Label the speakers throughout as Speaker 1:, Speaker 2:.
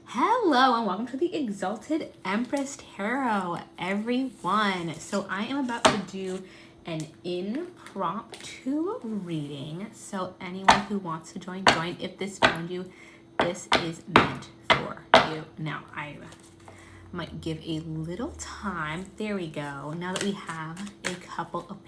Speaker 1: Hello and welcome to the Exalted Empress Tarot, everyone. So I am about to do an impromptu reading. So anyone who wants to join. If this found you, this is meant for you. Now I might give a little time. There we go. Now that we have a couple of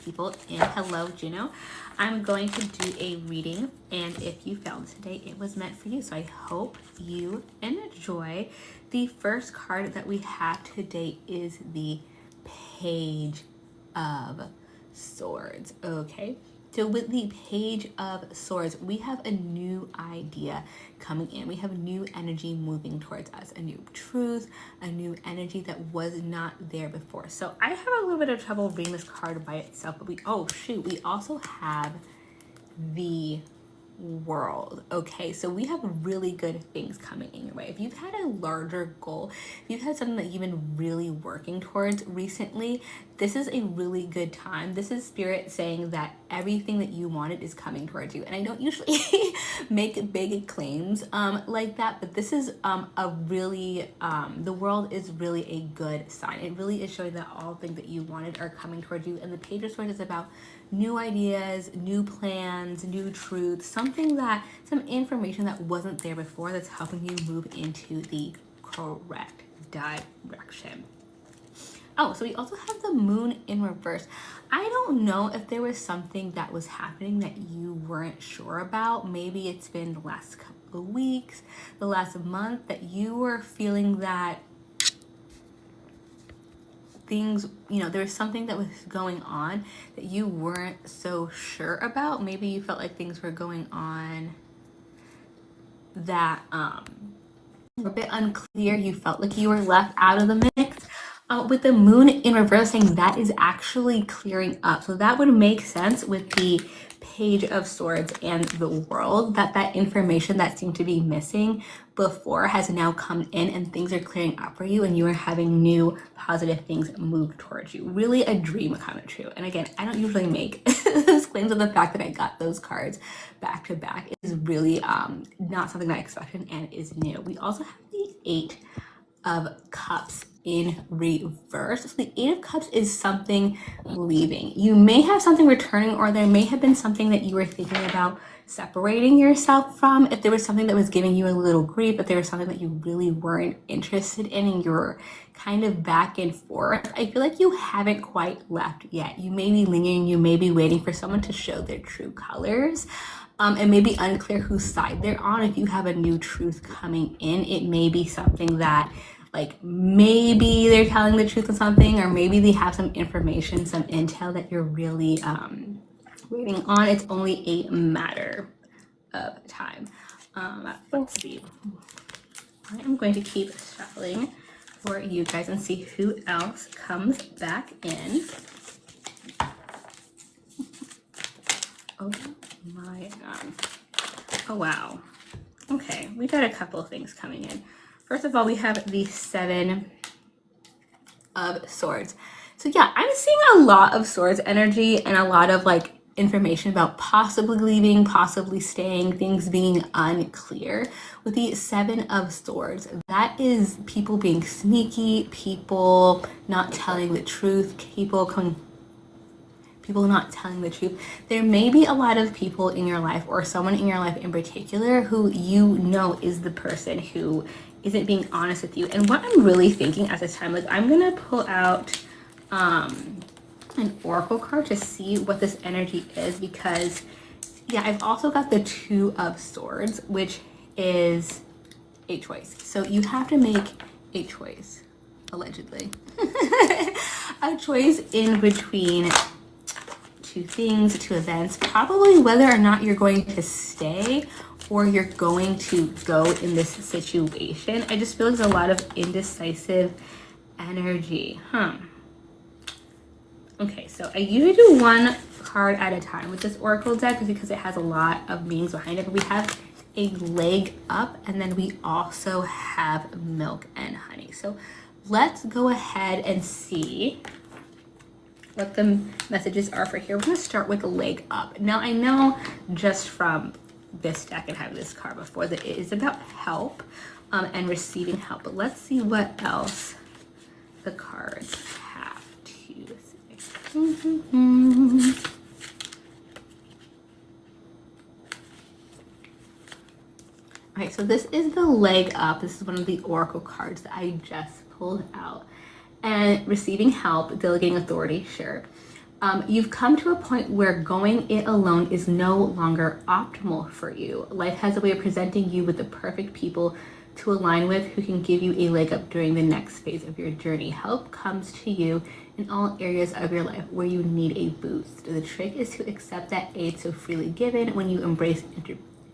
Speaker 1: people in, hello Juno, I'm going to do a reading, and if you found today, it was meant for you. So I hope you enjoy. The first card that we have today is the Page of Swords. Okay, so with the Page of Swords, we have a new idea coming in. We have new energy moving towards us, a new truth, a new energy that was not there before. So I have a little bit of trouble reading this card by itself, but we also have the World. Okay, so we have really good things coming in your way. If you've had a larger goal, if you've had something that you've been really working towards recently, this is a really good time. This is Spirit saying that everything that you wanted is coming towards you. And I don't usually make big claims like that, but this is a really, the World is really a good sign. It really is showing that all things that you wanted are coming towards you. And the Page of Swords is about new ideas, new plans, new truths, some information that wasn't there before that's helping you move into the correct direction. Oh, so we also have the Moon in reverse. I don't know if there was something that was happening that you weren't sure about. Maybe it's been the last couple of weeks, the last month, that you were feeling that things, there was something that was going on that you weren't so sure about. Maybe you felt like things were going on that were a bit unclear. You felt like you were left out of the mix. With the Moon in reverse, saying that is actually clearing up. So that would make sense with the Page of Swords and the World, that information that seemed to be missing before has now come in and things are clearing up for you, and you are having new positive things move towards you. Really a dream coming true. And again, I don't usually make those claims, of the fact that I got those cards back to back is really not something that I expected and is new. We also have the Eight of Cups in reverse. So the Eight of Cups is something leaving. You may have something returning, or there may have been something that you were thinking about separating yourself from. If there was something that was giving you a little grief, but there was something that you really weren't interested in and you're kind of back and forth, I feel like you haven't quite left yet. You may be lingering, you may be waiting for someone to show their true colors. It may be unclear whose side they're on. If you have a new truth coming in, it may be something that, like, maybe they're telling the truth of something, or maybe they have some information, some intel that you're really waiting on. It's only a matter of time. Let's see. I am going to keep shuffling for you guys and see who else comes back in. Oh my God. Oh wow. Okay, we got a couple of things coming in. First of all, we have the Seven of Swords. So yeah, I'm seeing a lot of Swords energy and a lot of like information about possibly leaving, possibly staying, things being unclear. With the Seven of Swords, that is people being sneaky, people not telling the truth, people not telling the truth. There may be a lot of people in your life, or someone in your life in particular, who is the person who isn't being honest with you. And what I'm really thinking at this time, like, I'm gonna pull out an oracle card to see what this energy is, because yeah, I've also got the Two of Swords, which is a choice. So you have to make a choice, allegedly. A choice in between two things, two events, probably whether or not you're going to stay or you're going to go in this situation. I just feel like there's a lot of indecisive energy. Okay, so I usually do one card at a time with this oracle deck, because it has a lot of meanings behind it. But we have a leg up, and then we also have milk and honey. So let's go ahead and see what the messages are for here. We're going to start with the leg up. Now, I know just from this deck and having this card before that it is about help, and receiving help. But let's see what else the cards have to say. Okay, so this is the leg up. This is one of the oracle cards that I just pulled out. And receiving help, delegating authority, sure. You've come to a point where going it alone is no longer optimal for you. Life has a way of presenting you with the perfect people to align with who can give you a leg up during the next phase of your journey. Help comes to you in all areas of your life where you need a boost. The trick is to accept that aid so freely given. When you embrace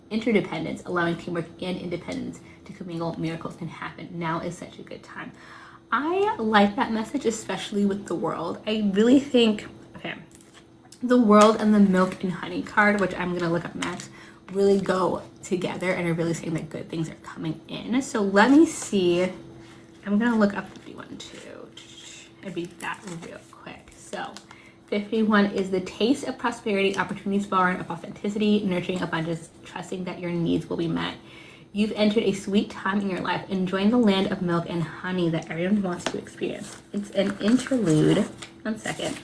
Speaker 1: interdependence, allowing teamwork and independence to commingle, miracles can happen. Now is such a good time. I like that message, especially with the world. I really think, okay, the world and the milk and honey card, which I'm gonna look up next, really go together and are really saying that good things are coming in. So let me see. I'm gonna look up 51 too and read that real quick. So 51 is the taste of prosperity, opportunities born of authenticity, nurturing abundance, trusting that your needs will be met. You've entered a sweet time in your life, enjoying the land of milk and honey that everyone wants to experience. It's an interlude, 1 second,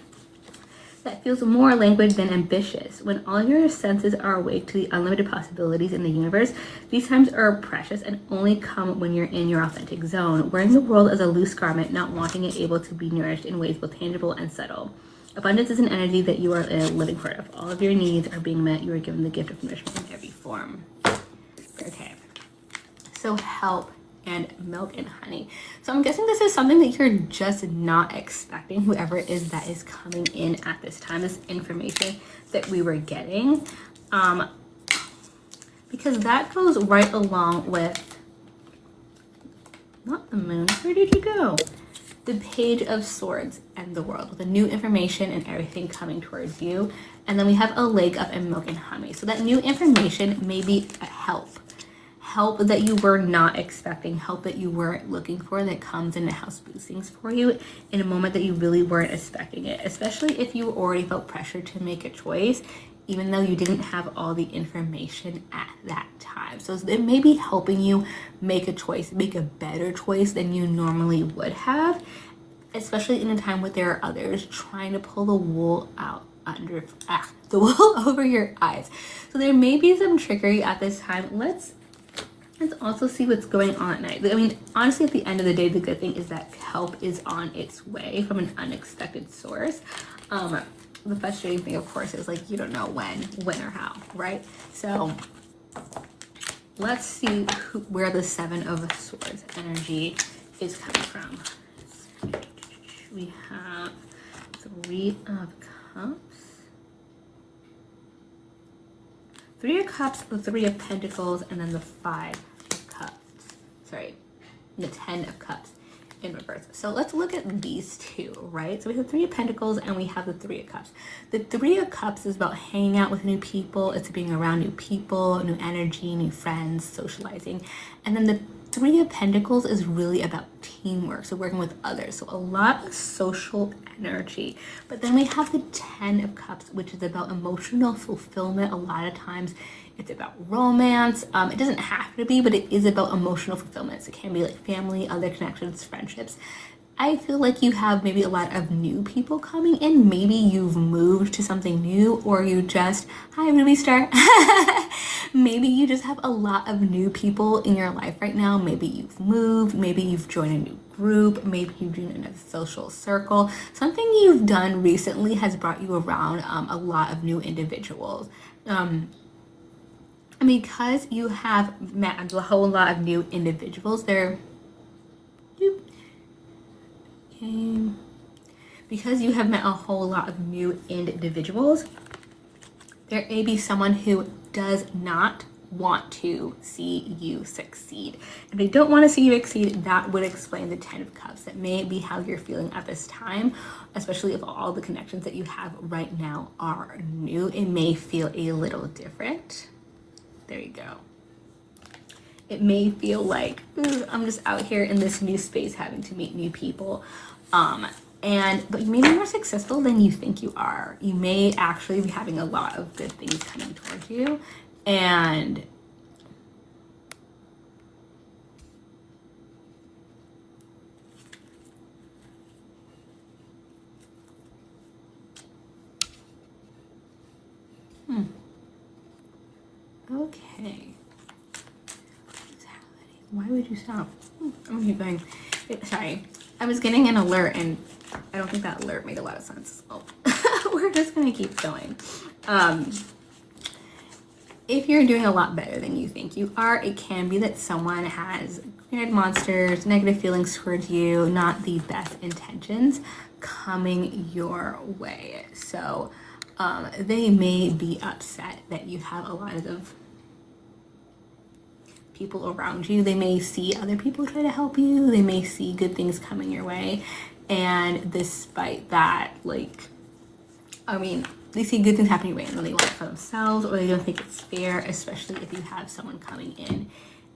Speaker 1: that feels more languid than ambitious. When all your senses are awake to the unlimited possibilities in the universe, these times are precious and only come when you're in your authentic zone, wearing the world as a loose garment, not wanting it, able to be nourished in ways both tangible and subtle. Abundance is an energy that you are a living part of. All of your needs are being met. You are given the gift of nourishment in every form. Okay. So help and milk and honey. So I'm guessing this is something that you're just not expecting, whoever it is that is coming in at this time, this information that we were getting. Because that goes right along with, not the moon, where did you go? The Page of Swords and the world, with the new information and everything coming towards you. And then we have a leg up and milk and honey. So that new information may be a help that you were not expecting, help that you weren't looking for, that comes into house boostings for you in a moment that you really weren't expecting it, especially if you already felt pressure to make a choice, even though you didn't have all the information at that time. So it may be helping you make a choice, make a better choice than you normally would have, especially in a time where there are others trying to pull the wool out under the wool over your eyes. So there may be some trickery at this time. Let's also see what's going on at night. I mean, honestly, at the end of the day, the good thing is that help is on its way from an unexpected source. The frustrating thing, of course, is like you don't know when or how, right? So let's see where the Seven of Swords energy is coming from. We have Three of Cups, Three of Cups, the Three of Pentacles, and then the Five of Cups. Sorry, the Ten of Cups in reverse. So let's look at these two, right? So we have Three of Pentacles and we have the Three of Cups. The Three of Cups is about hanging out with new people. It's being around new people, new energy, new friends, socializing. And then the Three of Pentacles is really about teamwork, so working with others. So a lot of social energy. But then we have the Ten of Cups, which is about emotional fulfillment. A lot of times it's about romance. It doesn't have to be, but it is about emotional fulfillment. So it can be like family, other connections, friendships. I feel like you have maybe a lot of new people coming in. Maybe you've moved to something new, or you just, hi Ruby Star. Maybe you just have a lot of new people in your life right now. Maybe you've moved, maybe you've joined a new group, maybe you've joined a social circle. Something you've done recently has brought you around a lot of new individuals. And because you have met a whole lot of new individuals, because you have met a whole lot of new individuals, there may be someone who does not want to see you succeed. If they don't want to see you succeed, that would explain the Ten of Cups. That may be how you're feeling at this time, especially if all the connections that you have right now are new. It may feel a little different. There you go. It may feel like, I'm just out here in this new space having to meet new people. But you may be more successful than you think you are. You may actually be having a lot of good things coming towards you. And Okay. Why would you stop? I'm gonna keep going. Sorry. I was getting an alert and I don't think that alert made a lot of sense. Oh. We're just gonna keep going. If you're doing a lot better than you think you are, it can be that someone has created monsters, negative feelings towards you, not the best intentions coming your way. So they may be upset that you have a lot of people around you. They may see other people try to help you. They may see good things coming your way. And despite that, like, I mean, they see good things happening your way and then they want it for themselves, or they don't think it's fair, especially if you have someone coming in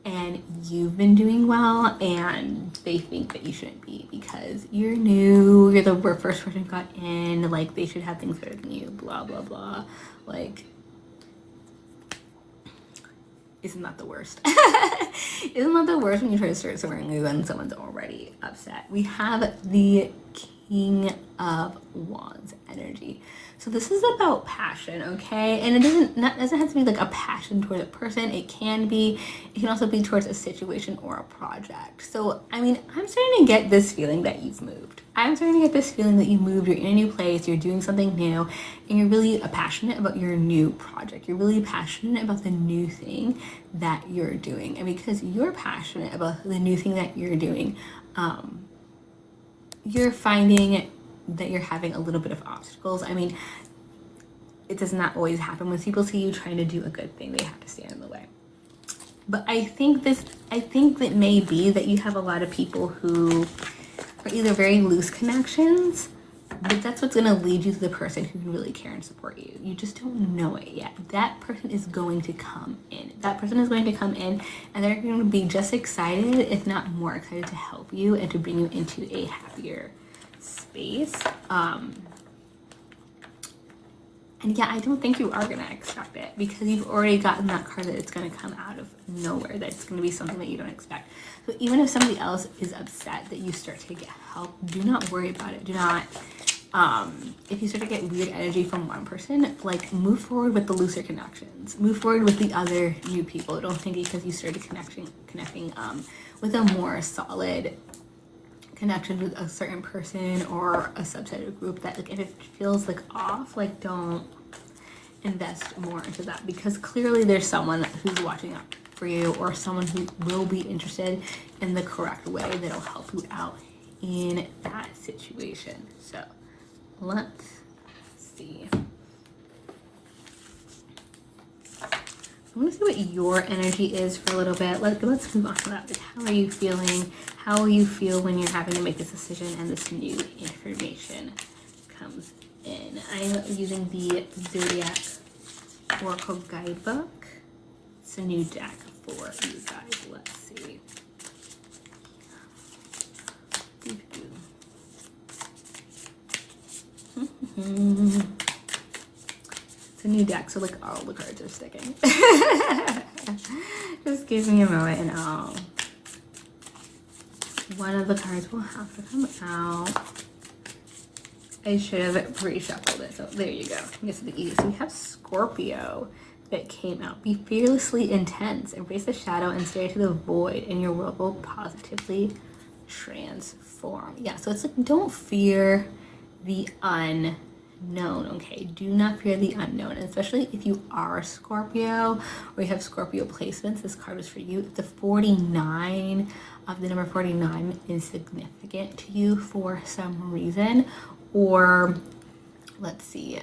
Speaker 1: and you've been doing well and they think that you shouldn't be because you're new, you're the first person who got in, like they should have things better than you, blah, blah, blah. Like, isn't that the worst? Isn't that the worst when you try to start somewhere new and someone's already upset? We have the King of Wands energy. So this is about passion, okay? And it doesn't have to be like a passion towards a person. It can also be towards a situation or a project. So, I mean, I'm starting to get this feeling that you've moved. I'm starting to get this feeling that you moved, you're in a new place, you're doing something new, and you're really passionate about your new project. You're really passionate about the new thing that you're doing. And because you're passionate about the new thing that you're doing, you're finding that you're having a little bit of obstacles. I mean, it does not always happen. When people see you trying to do a good thing, they have to stand in the way. But I think that may be that you have a lot of people who are either very loose connections, but that's what's going to lead you to the person who can really care and support you. You just don't know it yet. That person is going to come in. That person is going to come in and they're going to be just excited, if not more excited, to help you and to bring you into a happier space. And yeah, I don't think you are going to expect it because you've already gotten that card that it's going to come out of nowhere, that it's going to be something that you don't expect. So even if somebody else is upset that you start to get help, do not worry about it. Do not, if you start to get weird energy from one person, like, move forward with the looser connections. Move forward with the other new people. Don't think because you started connecting with a more solid connection with a certain person or a subset of group that, like, if it feels like off, like, don't invest more into that, because clearly there's someone who's watching out for you or someone who will be interested in the correct way that'll help you out in that situation. So let's see. I want to see what your energy is for a little bit. Let's move on to that. Like, how are you feeling? How will you feel when you're having to make this decision and this new information comes in? I'm using the Zodiac Oracle Guidebook. It's a new deck for you guys. Let's see. It's a new deck, so like all the cards are sticking. Just give me a moment and one of the cards will have to come out. I should have pre-shuffled it, so there you go. This is the easy. So we have Scorpio that came out. Be fearlessly intense. Embrace the shadow and stare into the void, and your world will positively transform. Yeah, so it's like, don't fear the unknown, okay? Do not fear the unknown, and especially if you are a Scorpio or you have Scorpio placements, this card is for you. The 49 of the number 49 is significant to you for some reason, or let's see,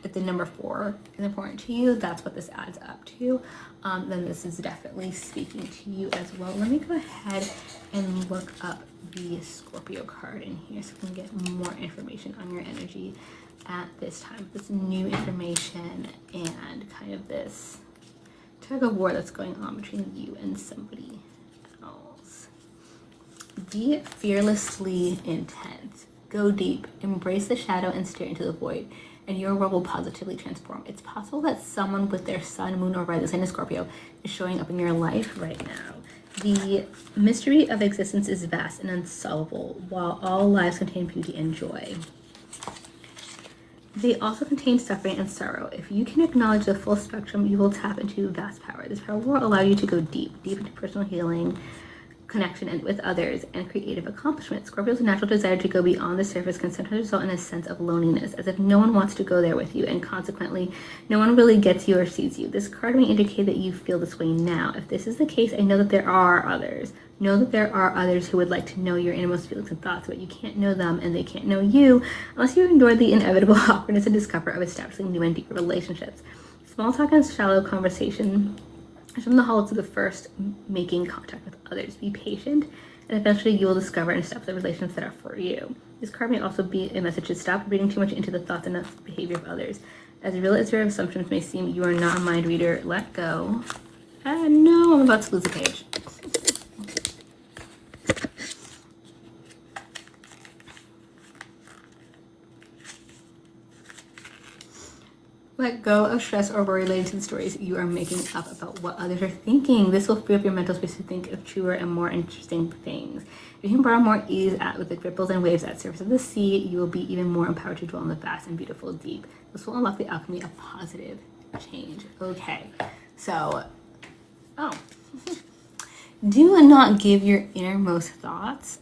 Speaker 1: if the number 4 is important to you, that's what this adds up to. Then this is definitely speaking to you as well. Let me go ahead and look up the Scorpio card in here so we can get more information on your energy at this time. This new information and kind of this tug of war that's going on between you and somebody else. Be fearlessly intense. Go deep. Embrace the shadow and stare into the void, and your world will positively transform. It's possible that someone with their sun, moon, or rising sign in Scorpio is showing up in your life right now. The mystery of existence is vast and unsolvable, while all lives contain beauty and joy. They also contain suffering and sorrow. If you can acknowledge the full spectrum, you will tap into vast power. This power will allow you to go deep into personal healing, connection and with others, and creative accomplishment. Scorpio's natural desire to go beyond the surface can sometimes result in a sense of loneliness, as if no one wants to go there with you, and consequently, no one really gets you or sees you. This card may indicate that you feel this way now. If this is the case, I know that there are others. Know that there are others who would like to know your innermost feelings and thoughts, but you can't know them and they can't know you unless you endure the inevitable awkwardness and discomfort of establishing new and deeper relationships. Small talk and shallow conversation is from the hall to the first making contact with others. Be patient, and eventually you will discover and establish the relationships that are for you. This card may also be a message to stop reading too much into the thoughts and behavior of others. As real as your assumptions may seem, you are not a mind reader. Let go. No, I'm about to lose a page. Let go of stress or worry related to the stories you are making up about what others are thinking. This will free up your mental space to think of truer and more interesting things. If you can borrow more ease with the ripples and waves at the surface of the sea, you will be even more empowered to dwell in the vast and beautiful deep. This will unlock the alchemy of positive change. Okay, so, do not give your innermost thoughts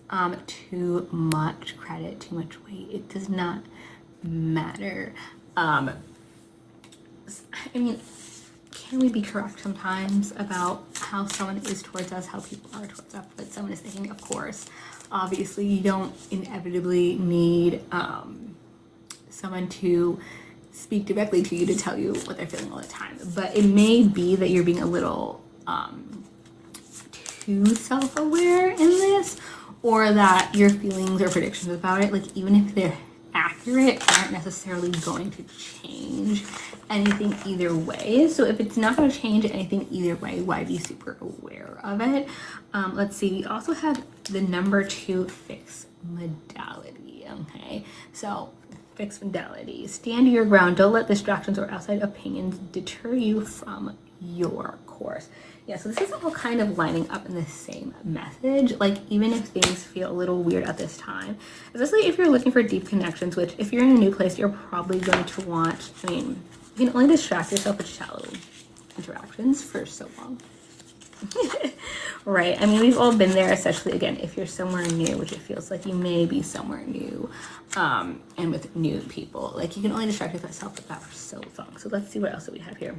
Speaker 1: too much credit, too much weight. It does not matter. I mean, can we be correct sometimes about how someone is towards us, how people are towards us, what someone is thinking? Of course. Obviously, you don't inevitably need someone to speak directly to you to tell you what they're feeling all the time. But it may be that you're being a little too self-aware in this, or that your feelings or predictions about it, like even if they're accurate, aren't necessarily going to change anything either way. So if it's not going to change anything either way, why be super aware of it? Let's see, we also have the number 2 fixed modality. Okay, so fixed modality: stand your ground, don't let distractions or outside opinions deter you from your course. Yeah, so this is all kind of lining up in the same message. Like, even if things feel a little weird at this time, especially if you're looking for deep connections, which if you're in a new place, you're probably going to want, I mean, you can only distract yourself with shallow interactions for so long. Right? I mean, we've all been there, especially, again, if you're somewhere new, which it feels like you may be somewhere new, and with new people. Like, you can only distract yourself with that for so long. So let's see what else we have here.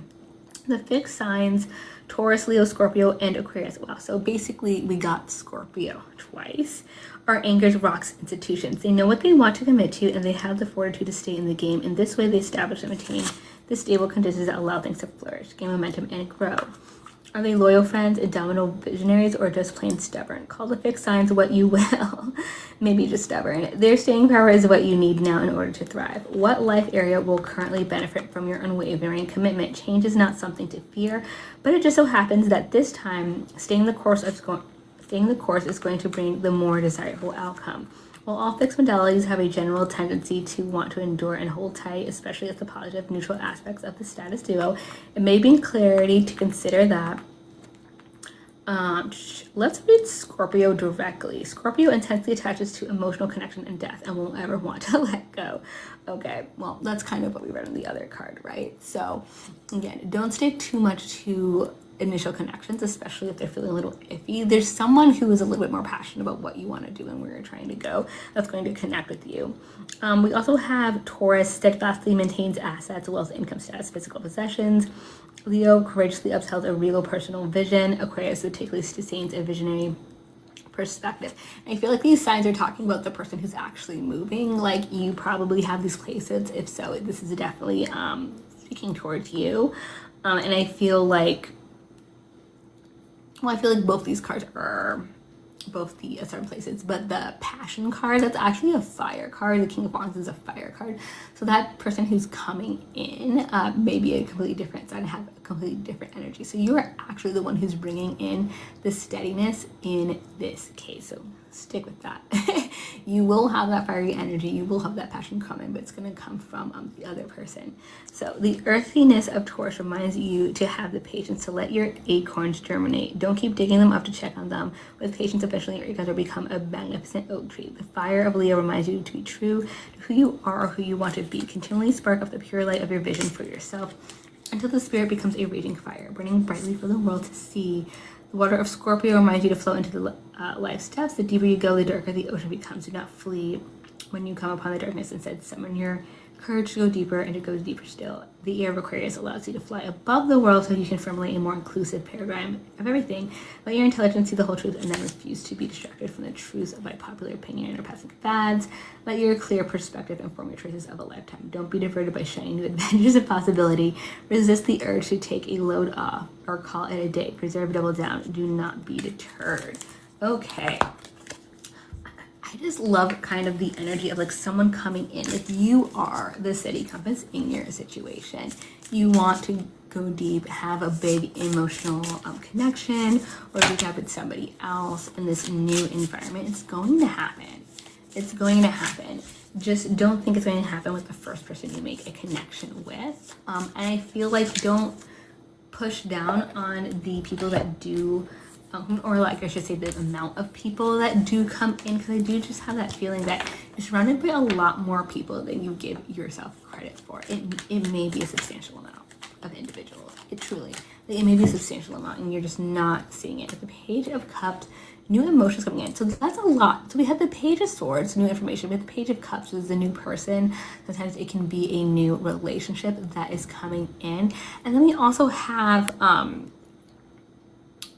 Speaker 1: The fixed signs: Taurus, Leo, Scorpio, and Aquarius. Wow, so basically we got Scorpio twice. Are anchors, rocks, institutions. They know what they want to commit to, and they have the fortitude to stay in the game. In this way, they establish and maintain the stable conditions that allow things to flourish, gain momentum, and grow. Are they loyal friends, indomitable visionaries, or just plain stubborn? Call the fixed signs what you will. Maybe just stubborn. Their staying power is what you need now in order to thrive. What life area will currently benefit from your unwavering commitment? Change is not something to fear, but it just so happens that this time, staying the course is going to bring the more desirable outcome. While all fixed modalities have a general tendency to want to endure and hold tight, especially at the positive, neutral aspects of the status duo, it may be clarity to consider that. Let's read Scorpio directly. Scorpio intensely attaches to emotional connection and death and won't ever want to let go. Okay, well, that's kind of what we read in the other card, right? So, again, don't stick too much to initial connections, especially if they're feeling a little iffy. There's someone who is a little bit more passionate about what you want to do and where you're trying to go that's going to connect with you. We also have Taurus, steadfastly maintains assets, wealth, income status, physical possessions. Leo courageously upholds a real personal vision. Aquarius meticulously sustains a visionary perspective. And I feel like these signs are talking about the person who's actually moving. Like, you probably have these placements. If so, this is definitely speaking towards you. And I feel like both these cards are both the certain places, but the passion card, that's actually a fire card. The King of Wands is a fire card. So that person who's coming in may be a completely different sign, have completely different energy. So you are actually the one who's bringing in the steadiness in this case. So stick with that. You will have that fiery energy, you will have that passion coming, but it's going to come from the other person. So the earthiness of Taurus reminds you to have the patience to let your acorns germinate. Don't keep digging them up to check on them. With patience, eventually your acorns will become a magnificent oak tree. The fire of Leo reminds you to be true to who you are or who you want to be. Continually spark up the pure light of your vision for yourself until the spirit becomes a raging fire, burning brightly for the world to see. The water of Scorpio reminds you to flow into the life's depths. The deeper you go, the darker the ocean becomes. Do not flee when you come upon the darkness. Instead, summon your courage to go deeper and to go deeper still. The air of Aquarius allows you to fly above the world so you can formulate a more inclusive paradigm of everything. Let your intelligence see the whole truth and then refuse to be distracted from the truths by popular opinion or passing fads. Let your clear perspective inform your choices of a lifetime. Don't be diverted by shiny new adventures of possibility. Resist the urge to take a load off or call it a day. Preserve, double down. Do not be deterred. Okay. I just love kind of the energy of like someone coming in. If you are the steady compass in your situation, you want to go deep, have a big emotional connection, or reach out with somebody else in this new environment. It's going to happen. It's going to happen. Just don't think it's going to happen with the first person you make a connection with. And I feel like don't push down on the people that do, or like I should say the amount of people that do come in, because I do just have that feeling that you're surrounded by a lot more people than you give yourself credit for. It may be a substantial amount of individuals. It may be a substantial amount and you're just not seeing it. At the Page of Cups, new emotions coming in. So that's a lot. So we have the Page of Swords, new information. We have the Page of Cups is a new person. Sometimes it can be a new relationship that is coming in. And then we also have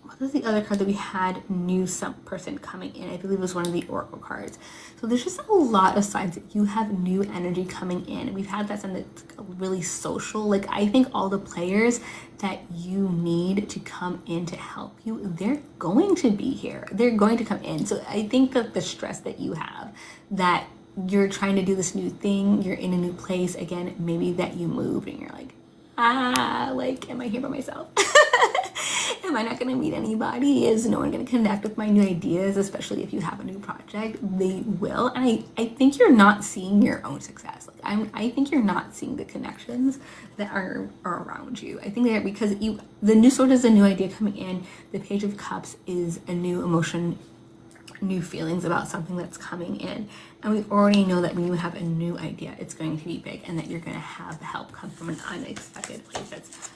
Speaker 1: what was the other card that we had? New some person coming in. I believe it was one of the Oracle cards. So there's just a lot of signs that you have new energy coming in. We've had that sign that's really social. Like I think all the players that you need to come in to help you, they're going to be here. They're going to come in. So I think that the stress that you have, that you're trying to do this new thing, you're in a new place, again, maybe that you moved and you're like, like, am I here by myself? Am I not going to meet anybody? Is no one going to connect with my new ideas, especially if you have a new project? They will. And I think you're not seeing your own success. Like I think you're not seeing the connections that are around you. I think that because the new sword is a new idea coming in. The Page of Cups is a new emotion, new feelings about something that's coming in. And we already know that when you have a new idea, it's going to be big and that you're going to have help come from an unexpected place that's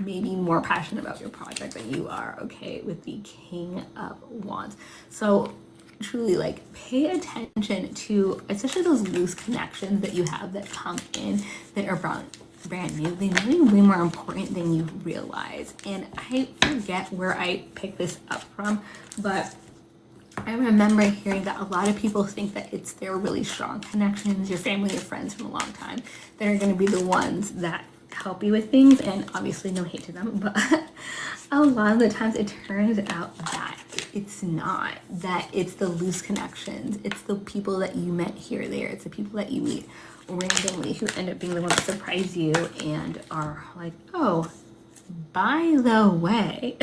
Speaker 1: maybe more passionate about your project than you are. Okay, with the King of Wands. So truly, like, pay attention to especially those loose connections that you have that come in that are brand new. They may be way more important than you realize. And I forget where I picked this up from, but I remember hearing that a lot of people think that it's their really strong connections, your family, your friends from a long time, that are going to be the ones that help you with things. And obviously no hate to them, but a lot of the times it turns out that it's not, that it's the loose connections. It's the people that you met here or there. It's the people that you meet randomly who end up being the ones that surprise you and are like, oh, by the way.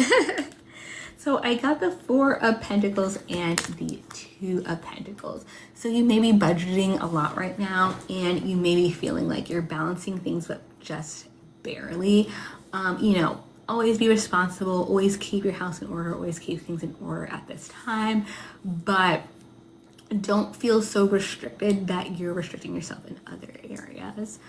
Speaker 1: So I got the Four of Pentacles and the Two of Pentacles. So you may be budgeting a lot right now and you may be feeling like you're balancing things but just barely. You know, always be responsible, always keep your house in order, always keep things in order at this time, but don't feel so restricted that you're restricting yourself in other areas.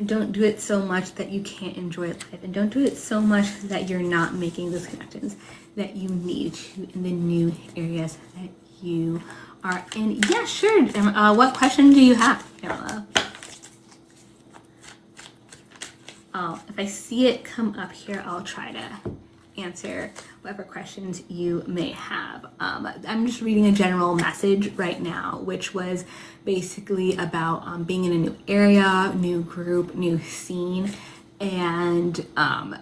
Speaker 1: Don't do it so much that you can't enjoy life, and don't do it so much that you're not making those connections that you need to in the new areas that you are in. Yeah, sure. What question do you have, Pamela? If I see it come up here, I'll try to answer whatever questions you may have. I'm just reading a general message right now, which was basically about being in a new area, new group, new scene, and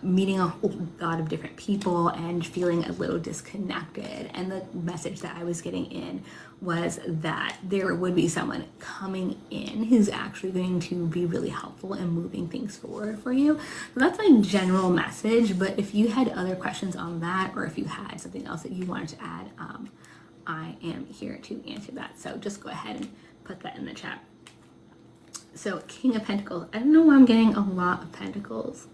Speaker 1: meeting a lot of different people and feeling a little disconnected. And the message that I was getting in was that there would be someone coming in who's actually going to be really helpful and moving things forward for you. So that's my general message. But if you had other questions on that, or if you had something else that you wanted to add, I am here to answer that. So just go ahead and put that in the chat. So King of Pentacles. I don't know why I'm getting a lot of Pentacles.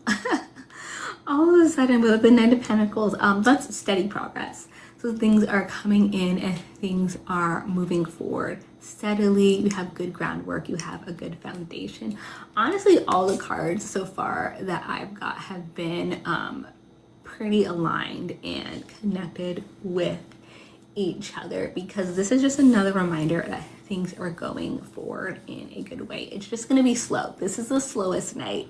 Speaker 1: All of a sudden with the Knight of Pentacles, that's steady progress. So things are coming in and things are moving forward steadily. You have good groundwork. You have a good foundation. Honestly, all the cards so far that I've got have been pretty aligned and connected with each other, because this is just another reminder that things are going forward in a good way. It's just going to be slow. This is the slowest night,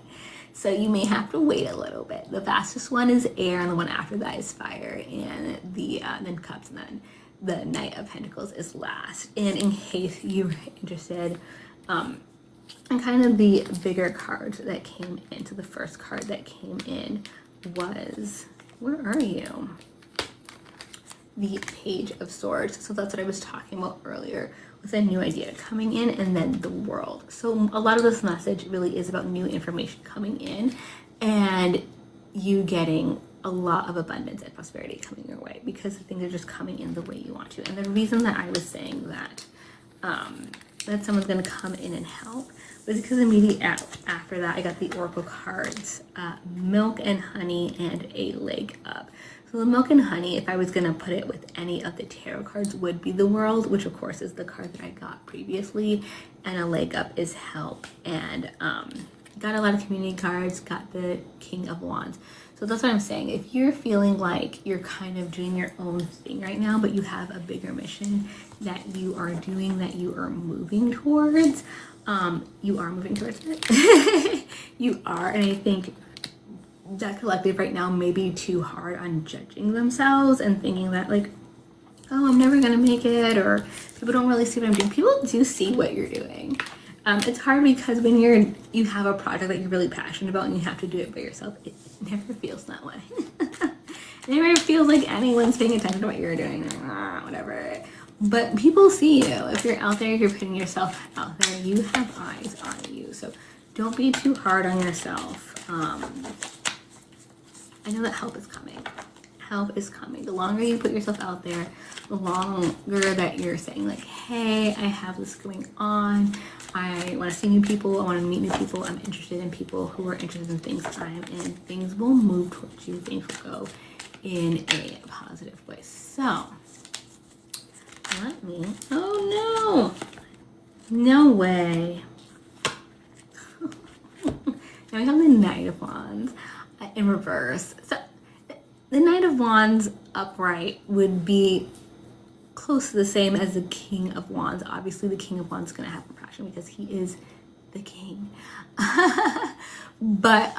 Speaker 1: so you may have to wait a little bit. The fastest one is air, and the one after that is fire, and then cups, and then the Knight of Pentacles is last. And in case you were interested, and kind of the bigger cards that came in, so the first card that came in was, where are you? The Page of Swords. So that's what I was talking about earlier, with a new idea coming in, and then the World. So a lot of this message really is about new information coming in and you getting a lot of abundance and prosperity coming your way, because things are just coming in the way you want to. And the reason that I was saying that that someone's going to come in and help was because immediately after that I got the Oracle cards, Milk and Honey and a Leg Up. So the Milk and Honey, if I was going to put it with any of the tarot cards, would be the World, which of course is the card that I got previously, and a Leg Up is Help. And got a lot of community cards, got the King of Wands. So that's what I'm saying. If you're feeling like you're kind of doing your own thing right now, but you have a bigger mission that you are doing, that you are moving towards, you are moving towards it. You are, and I think that collective right now may be too hard on judging themselves and thinking that like, oh, I'm never gonna make it, or people don't really see what I'm doing. People do see what you're doing. It's hard because when you have a project that you're really passionate about and you have to do it by yourself, it never feels that way. It never feels like anyone's paying attention to what you're doing, whatever. But people see you. If you're out there, you're putting yourself out there, you have eyes on you. So don't be too hard on yourself. I know that help is coming. Help is coming. The longer you put yourself out there, the longer that you're saying like, hey, I have this going on. I want to see new people. I want to meet new people. I'm interested in people who are interested in things I'm in. Things will move towards you. Things will go in a positive way. So let me, oh no, no way. Now we have the Knight of Wands in reverse. So the Knight of Wands upright would be close to the same as the King of Wands. Obviously the King of Wands is going to have compassion because he is the king. But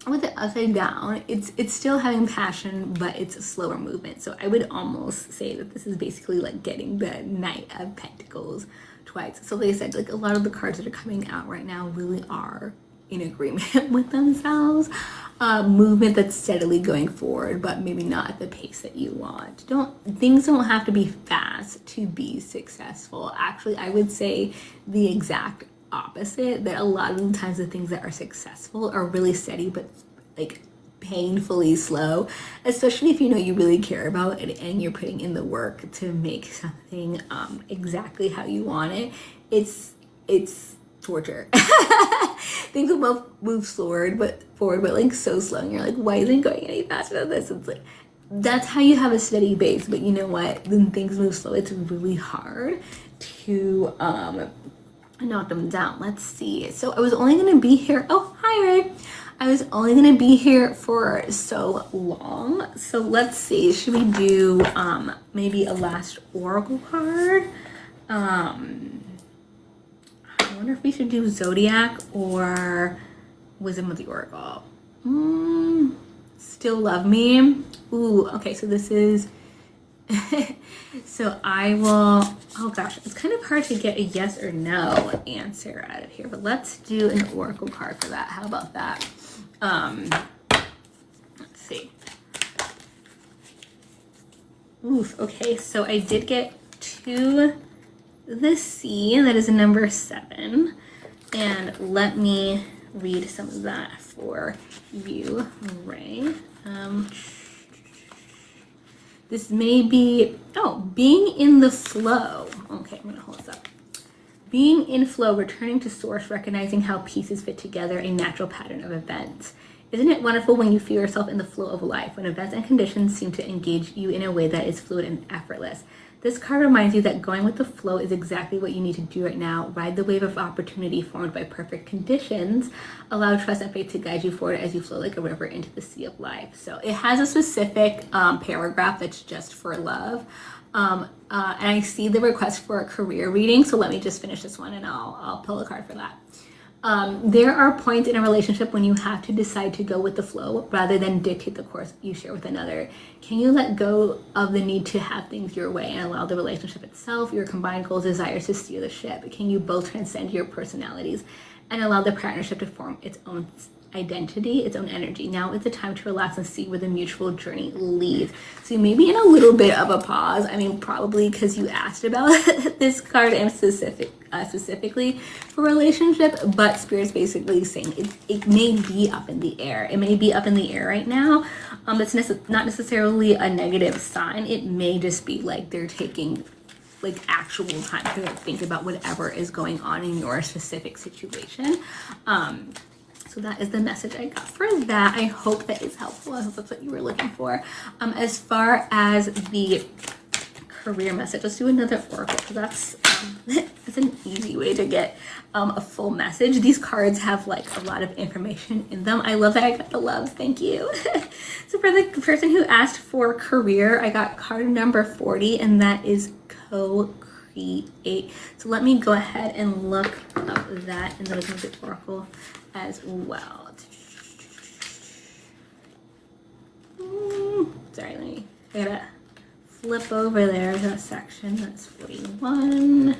Speaker 1: with it upside down, it's still having passion, but it's a slower movement. So I would almost say that this is basically like getting the Knight of Pentacles twice. So like I said, like a lot of the cards that are coming out right now really are in agreement with themselves. Movement that's steadily going forward, but maybe not at the pace that you want. Things don't have to be fast to be successful. Actually, I would say the exact opposite, that a lot of the times the things that are successful are really steady, but like painfully slow, especially if you know you really care about it and you're putting in the work to make something exactly how you want it. It's torture. Things will both move forward, but like so slow, and you're like, why isn't it going any faster than this? It's like, that's how you have a steady base. But you know what? When things move slow, it's really hard to knock them down. Let's see. So I was only gonna be here. Oh, hi, Ray. I was only gonna be here for so long. So let's see. Should we do maybe a last oracle card? I wonder if we should do Zodiac or Wisdom of the Oracle. Still Love Me. Ooh, okay, so this is So I will, oh gosh, it's kind of hard to get a yes or no answer out of here, but let's do an oracle card for that. How about that? Let's see. Oof, okay, so I did get to the C, that is number 7. And let me read some of that for you, Ray. This may be, being in the flow. Okay, I'm gonna hold this up. Being in flow, returning to source, recognizing how pieces fit together, a natural pattern of events. Isn't it wonderful when you feel yourself in the flow of life, when events and conditions seem to engage you in a way that is fluid and effortless? This card reminds you that going with the flow is exactly what you need to do right now. Ride the wave of opportunity formed by perfect conditions. Allow trust and faith to guide you forward as you flow like a river into the sea of life. So it has a specific paragraph that's just for love. And I see the request for a career reading. So let me just finish this one and I'll pull a card for that. There are points in a relationship when you have to decide to go with the flow rather than dictate the course you share with another. Can you let go of the need to have things your way and allow the relationship itself, your combined goals, desires to steer the ship? Can you both transcend your personalities and allow the partnership to form its own identity, its own energy? Now is the time to relax and see where the mutual journey leads. So you may be in a little bit of a pause. I mean, probably because you asked about this card and specifically for relationship, but Spirit's basically saying it may be up in the air. It may be up in the air right now. It's not necessarily a negative sign. It may just be like they're taking like actual time to think about whatever is going on in your specific situation. So that is the message I got for that. I hope that is helpful. I hope that's what you were looking for. As far as the career message, let's do another oracle because that's an easy way to get a full message. These cards have like a lot of information in them. I love that I got the loves. Thank you. So for the person who asked for career, I got card number 40, and that is co-create. So let me go ahead and look up that in the oracle as well. Sorry, I gotta flip over there to a section. That's 41.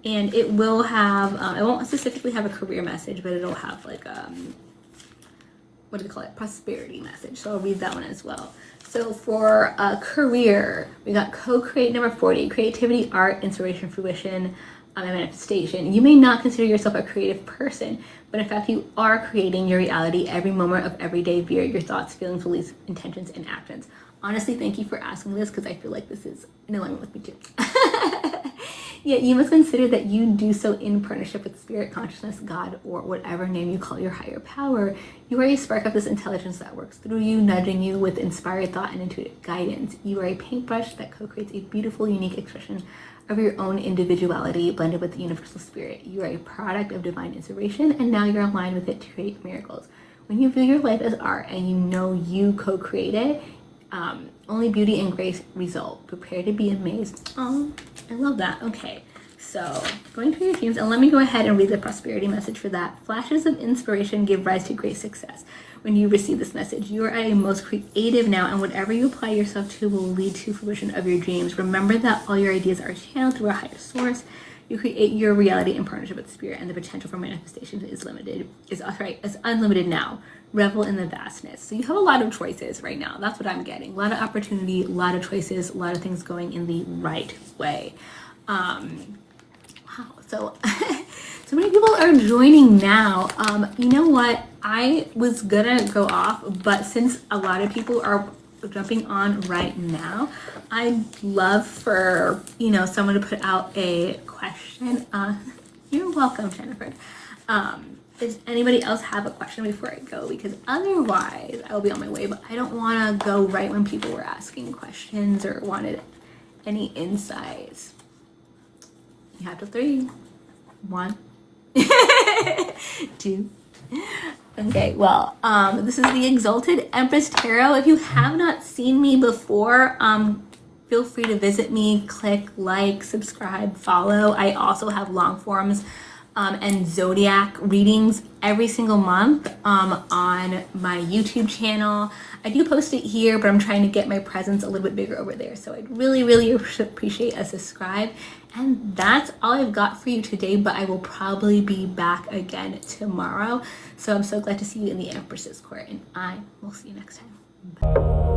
Speaker 1: And it will have, it won't specifically have a career message, but it'll have like, what do they call it? Prosperity message. So I'll read that one as well. So for a career, we got co-create number 40, creativity, art, inspiration, fruition, and manifestation. You may not consider yourself a creative person, but in fact you are creating your reality every moment of everyday via your thoughts, feelings, beliefs, intentions, and actions. Honestly, thank you for asking this because I feel like this is in alignment with me too. Yet you must consider that you do so in partnership with spirit, consciousness, God, or whatever name you call your higher power. You are a spark of this intelligence that works through you, nudging you with inspired thought and intuitive guidance. You are a paintbrush that co-creates a beautiful, unique expression of your own individuality blended with the universal spirit. You are a product of divine inspiration, and now you're aligned with it to create miracles. When you view your life as art and you know you co-create it, only beauty and grace result. Prepare to be amazed. Oh, I love that. Okay, so going through your dreams, and let me go ahead and read the prosperity message for that. Flashes of inspiration give rise to great success. When you receive this message, you are at a most creative now, and whatever you apply yourself to will lead to fruition of your dreams. Remember that all your ideas are channeled through a higher source. You create your reality in partnership with spirit, and the potential for manifestation is unlimited now. Revel in the vastness. So you have a lot of choices right now. That's what I'm getting. A lot of opportunity, a lot of choices, a lot of things going in the right way. Wow. So so many people are joining now. You know what? I was gonna go off, but since a lot of people are jumping on right now, I'd love for someone to put out a question. You're welcome, Jennifer. Does anybody else have a question before I go? Because otherwise I'll be on my way, but I don't want to go right when people were asking questions or wanted any insights. You have to 3. 1, 2. Okay, well, this is the Exalted Empress Tarot. If you have not seen me before, feel free to visit me, click like, subscribe, follow. I also have long forms and zodiac readings every single month on my YouTube channel. I do post it here, but I'm trying to get my presence a little bit bigger over there. So I'd really, really appreciate a subscribe. And that's all I've got for you today, but I will probably be back again tomorrow. So I'm so glad to see you in the Empress's court, and I will see you next time. Bye.